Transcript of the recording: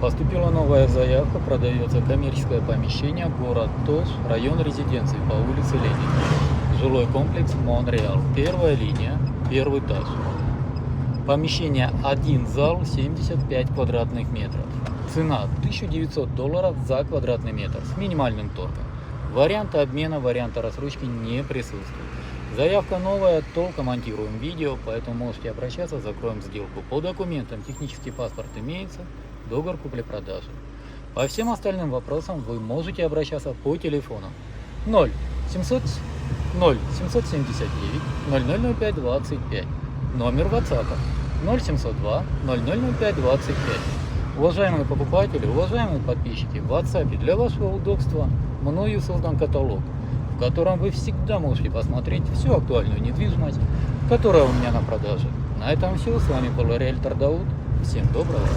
Поступила новая заявка, продается коммерческое помещение, город Тош, район резиденции по улице Ленина. Жилой комплекс Монреал. Первая линия, первый этаж. Помещение один зал, 75 квадратных метров. Цена $1900 за квадратный метр с минимальным торгом. Варианта обмена, варианта рассрочки не присутствует. Заявка новая, только монтируем видео, поэтому можете обращаться, закроем сделку. По документам технический паспорт имеется, договор купли-продажи. По всем остальным вопросам вы можете обращаться по телефону 0 779 0005 25, номер WhatsApp 0702 0005 25. Уважаемые покупатели, уважаемые подписчики, в WhatsApp для вашего удобства мною создан каталог, в котором вы всегда можете посмотреть всю актуальную недвижимость, которая у меня на продаже. На этом все. С вами был риэлтор Дауд. Всем доброго.